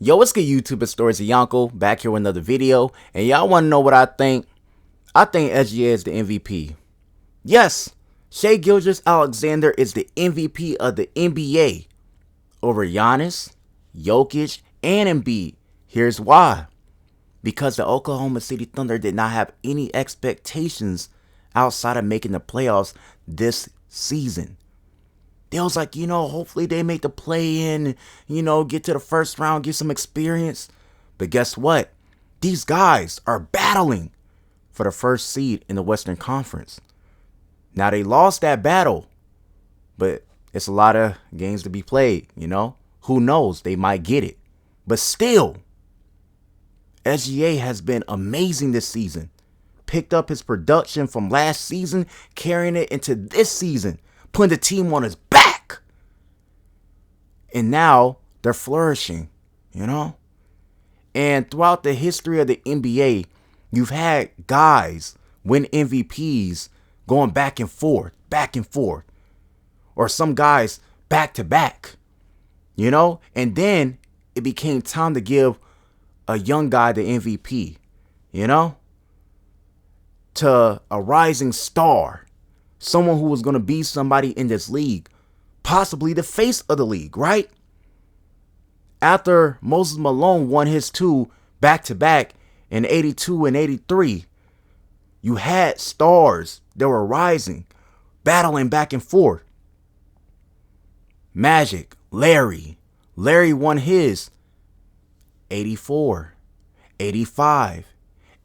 Yo, what's good, YouTube? It's Stories of Yonko, back here with another video. And y'all want to know what I think? I think SGA is the MVP. Yes, Shai Gilgeous-Alexander is the MVP of the NBA over Giannis, Jokic, and Embiid. Here's why. Because the Oklahoma City Thunder did not have any expectations outside of making the playoffs this season. They was like, hopefully they make the play in, get to the first round, get some experience. But guess what? These guys are battling for the first seed in the Western Conference. Now they lost that battle, but it's a lot of games to be played, Who knows? They might get it. But still, SGA has been amazing this season. Picked up his production from last season, carrying it into this season, putting the team on his back. And now they're flourishing, And throughout the history of the NBA, you've had guys win MVPs going back and forth. Or some guys back to back, And then it became time to give a young guy the MVP, To a rising star. Someone who was going to be somebody in this league. Possibly the face of the league, right? After Moses Malone won his two back-to-back in 82 and 83, you had stars that were rising, battling back and forth. Magic, Larry won his 84, 85,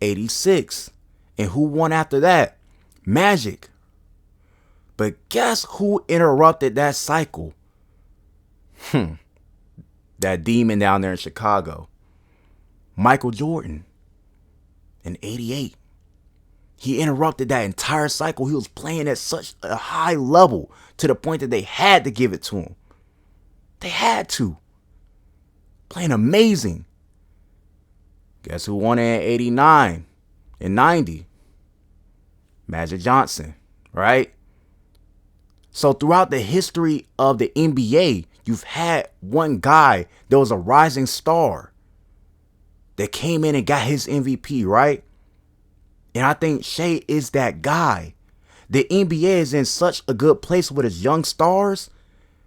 86. And who won after that? Magic. But guess who interrupted that cycle? That demon down there in Chicago. Michael Jordan in 88. He interrupted that entire cycle. He was playing at such a high level to the point that they had to give it to him. They had to. Playing amazing. Guess who won it in 89 and 90? Magic Johnson, right? So throughout the history of the NBA, you've had one guy that was a rising star that came in and got his MVP, right? And I think Shai is that guy. The NBA is in such a good place with its young stars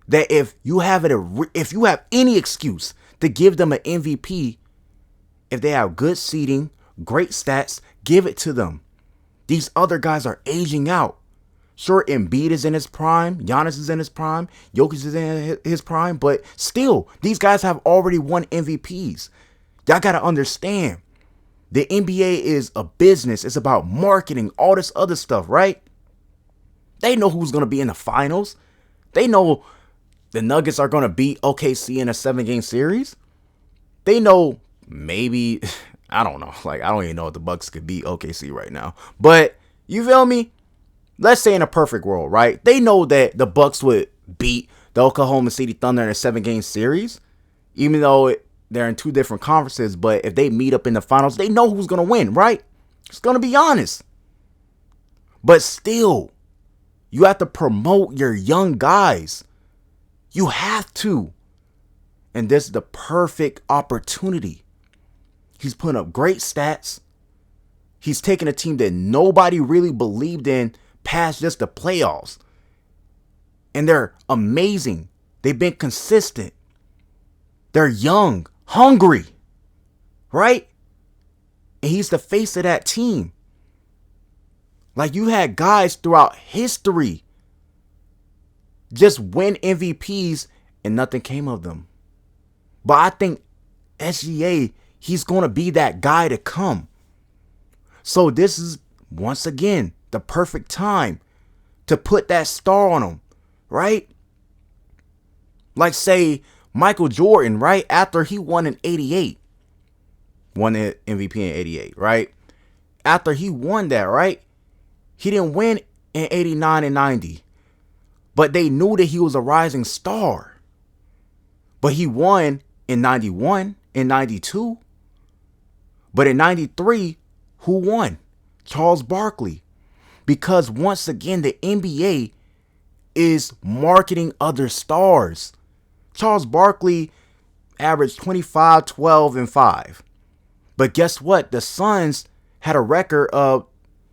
that if you have any excuse to give them an MVP, if they have good seating, great stats, give it to them. These other guys are aging out. Sure, Embiid is in his prime. Giannis is in his prime. Jokic is in his prime. But still, these guys have already won MVPs. Y'all got to understand. The NBA is a business. It's about marketing, all this other stuff, right? They know who's going to be in the finals. They know the Nuggets are going to beat OKC in a 7-game series. They know maybe, I don't know. I don't even know if the Bucks could beat OKC right now. But you feel me? Let's say in a perfect world, right? They know that the Bucks would beat the Oklahoma City Thunder in a 7-game series, even though they're in two different conferences. But if they meet up in the finals, they know who's going to win, right? It's going to be honest. But still, you have to promote your young guys. You have to. And this is the perfect opportunity. He's putting up great stats. He's taking a team that nobody really believed in past just the playoffs. And they're amazing. They've been consistent. They're young, hungry, right? And he's the face of that team. You had guys throughout history just win MVPs and nothing came of them. But I think SGA, he's going to be that guy to come. So this is, once again, the perfect time to put that star on him, right? Say, Michael Jordan, right? After he won in 88. Won the MVP in 88, right? After he won that, right? He didn't win in 89 and 90. But they knew that he was a rising star. But he won in 91 and 92. But in 93, who won? Charles Barkley. Because once again, the NBA is marketing other stars. Charles Barkley averaged 25, 12, and 5. But guess what? The Suns had a record of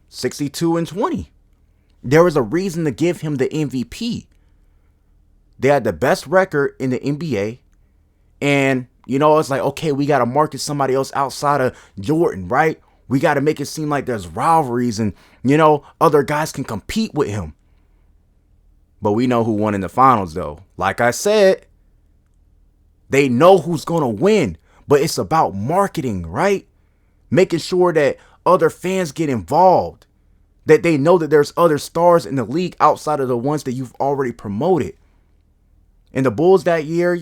62 and 20. There was a reason to give him the MVP. They had the best record in the NBA. And, it's like, okay, we got to market somebody else outside of Jordan, right? We got to make it seem like there's rivalries and, other guys can compete with him. But we know who won in the finals, though. Like I said, they know who's going to win. But it's about marketing, right? Making sure that other fans get involved. That they know that there's other stars in the league outside of the ones that you've already promoted. And the Bulls that year,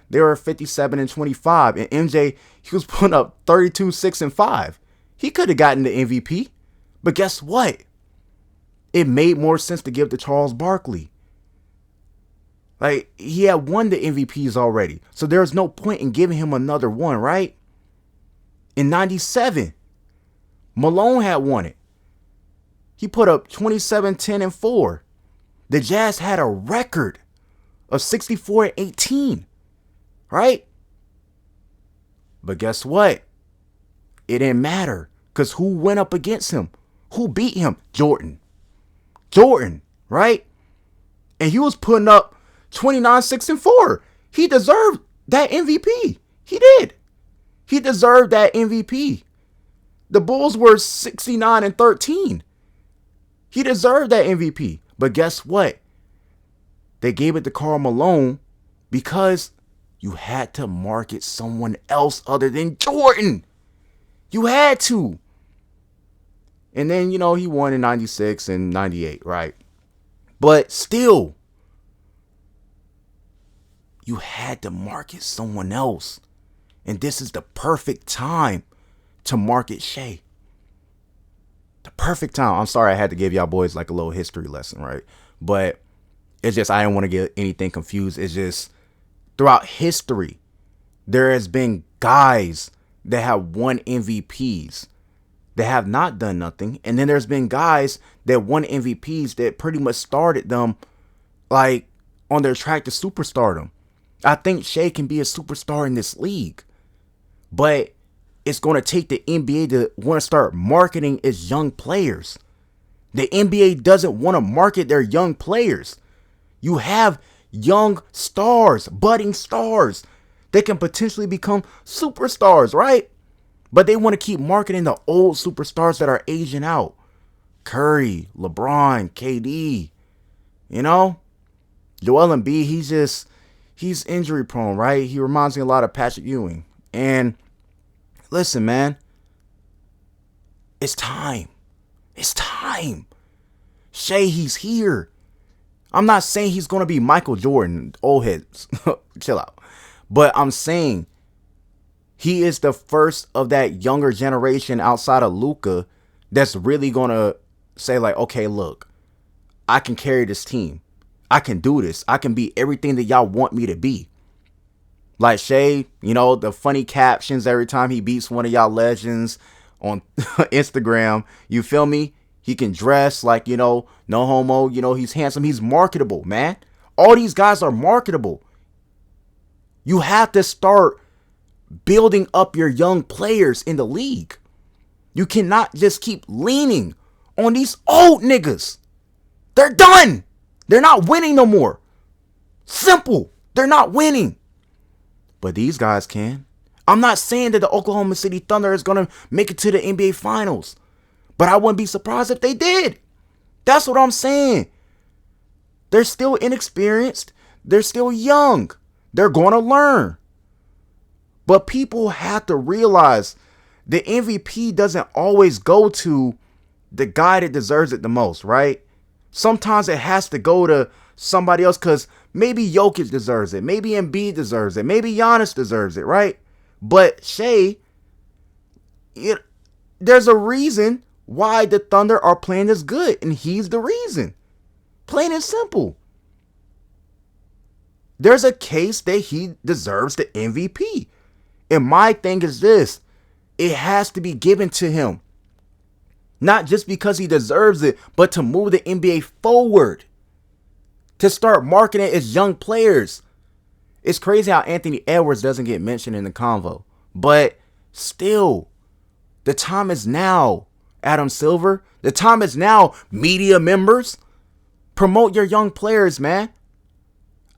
they were 57 and 25. And MJ, he was putting up 32, 6, and 5. He could have gotten the MVP. But guess what? It made more sense to give to Charles Barkley. Like, he had won the MVPs already. So there's no point in giving him another one, right? In 97, Malone had won it. He put up 27, 10, and 4. The Jazz had a record of 64 and 18, right? But guess what? It didn't matter because who went up against him? Who beat him? Jordan, right? And he was putting up 29, 6, and 4. He deserved that MVP. He did. He deserved that MVP. The Bulls were 69 and 13. He deserved that MVP. But guess what? They gave it to Karl Malone because you had to market someone else other than Jordan. You had to. And then, he won in 96 and 98, right? But still, you had to market someone else. And this is the perfect time to market Shai. The perfect time. I'm sorry I had to give y'all boys like a little history lesson, right? But it's just, I didn't want to get anything confused. It's just, throughout history, there has been guys that have won MVPs that have not done nothing. And then there's been guys that won MVPs that pretty much started them like on their track to superstardom. I think Shai can be a superstar in this league. But it's going to take the NBA to want to start marketing its young players. The NBA doesn't want to market their young players. You have young stars, budding stars. They can potentially become superstars, right? But they want to keep marketing the old superstars that are aging out. Curry, LeBron, KD, Joel Embiid, he's injury prone, right? He reminds me a lot of Patrick Ewing. And listen, man, it's time. It's time. Shai, he's here. I'm not saying he's going to be Michael Jordan, old heads. Chill out. But I'm saying he is the first of that younger generation outside of Luka that's really going to say like, okay, look, I can carry this team. I can do this. I can be everything that y'all want me to be. Like Shai, the funny captions every time he beats one of y'all legends on Instagram. You feel me? He can dress like, no homo. He's handsome. He's marketable, man. All these guys are marketable. You have to start building up your young players in the league. You cannot just keep leaning on these old niggas. They're done. They're not winning no more. Simple. They're not winning. But these guys can. I'm not saying that the Oklahoma City Thunder is going to make it to the NBA Finals. But I wouldn't be surprised if they did. That's what I'm saying. They're still inexperienced. They're still young. They're going to learn. But people have to realize the MVP doesn't always go to the guy that deserves it the most, right? Sometimes it has to go to somebody else because maybe Jokic deserves it. Maybe Embiid deserves it. Maybe Giannis deserves it, right? But Shai, there's a reason why the Thunder are playing as good, and he's the reason. Plain and simple. There's a case that he deserves the MVP. And my thing is this. It has to be given to him. Not just because he deserves it, but to move the NBA forward. To start marketing its young players. It's crazy how Anthony Edwards doesn't get mentioned in the convo. But still, the time is now, Adam Silver. The time is now, media members. Promote your young players, man.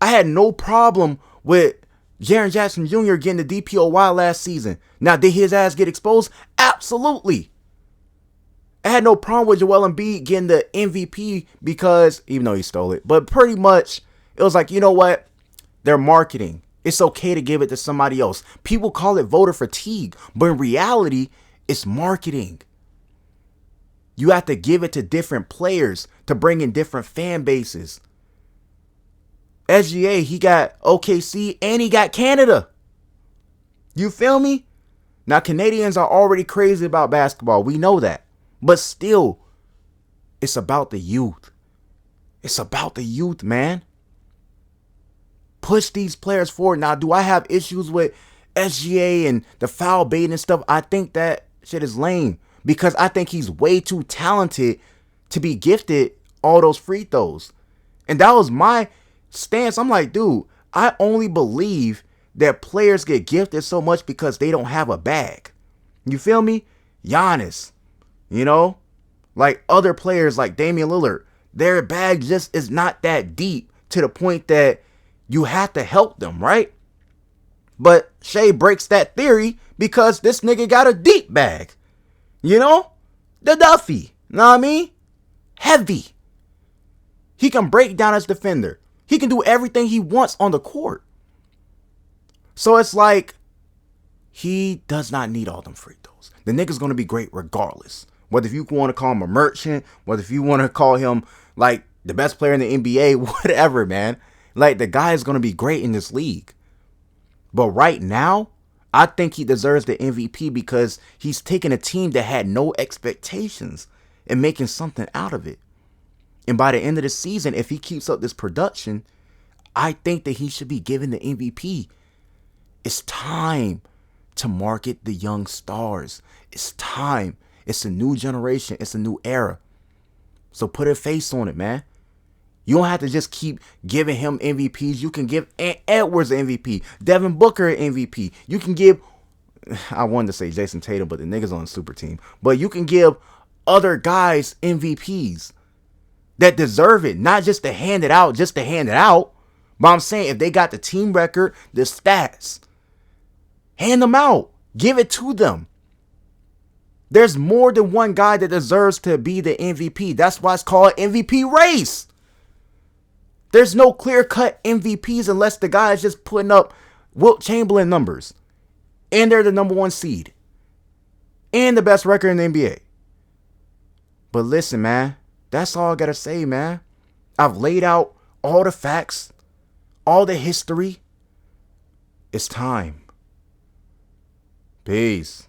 I had no problem with Jaren Jackson Jr. getting the DPOY last season. Now, did his ass get exposed? Absolutely. I had no problem with Joel Embiid getting the MVP because, even though he stole it, but pretty much it was like, you know what? They're marketing. It's okay to give it to somebody else. People call it voter fatigue, but in reality, it's marketing. You have to give it to different players to bring in different fan bases. SGA, he got OKC and he got Canada. You feel me? Now, Canadians are already crazy about basketball. We know that. But still, it's about the youth. It's about the youth, man. Push these players forward. Now, do I have issues with SGA and the foul baiting and stuff? I think that shit is lame because I think he's way too talented to be gifted all those free throws. And that was my stance. I'm like, dude, I only believe that players get gifted so much because they don't have a bag. You feel me? Giannis, you know, like other players like Damian Lillard, their bag just is not that deep to the point that you have to help them, right? But Shai breaks that theory because this nigga got a deep bag. You know? The Duffy. Know what I mean? Heavy. He can break down as defender. He can do everything he wants on the court. So it's like, he does not need all them free throws. The nigga's going to be great regardless. Whether if you want to call him a merchant, whether if you want to call him like the best player in the NBA, whatever, man. Like, the guy is going to be great in this league. But right now, I think he deserves the MVP because he's taking a team that had no expectations and making something out of it. And by the end of the season, if he keeps up this production, I think that he should be given the MVP. It's time to market the young stars. It's time. It's a new generation. It's a new era. So put a face on it, man. You don't have to just keep giving him MVPs. You can give Edwards an MVP, Devin Booker an MVP. You can give, I wanted to say Jason Tatum, but the nigga's on the super team. But you can give other guys MVPs that deserve it, not just to hand it out, just to hand it out. But I'm saying if they got the team record, the stats, hand them out. Give it to them. There's more than one guy that deserves to be the MVP. That's why it's called MVP race. There's no clear-cut MVPs unless the guy is just putting up Wilt Chamberlain numbers. And they're the number one seed. And the best record in the NBA. But listen, man. That's all I gotta say, man. I've laid out all the facts. All the history. It's time. Peace.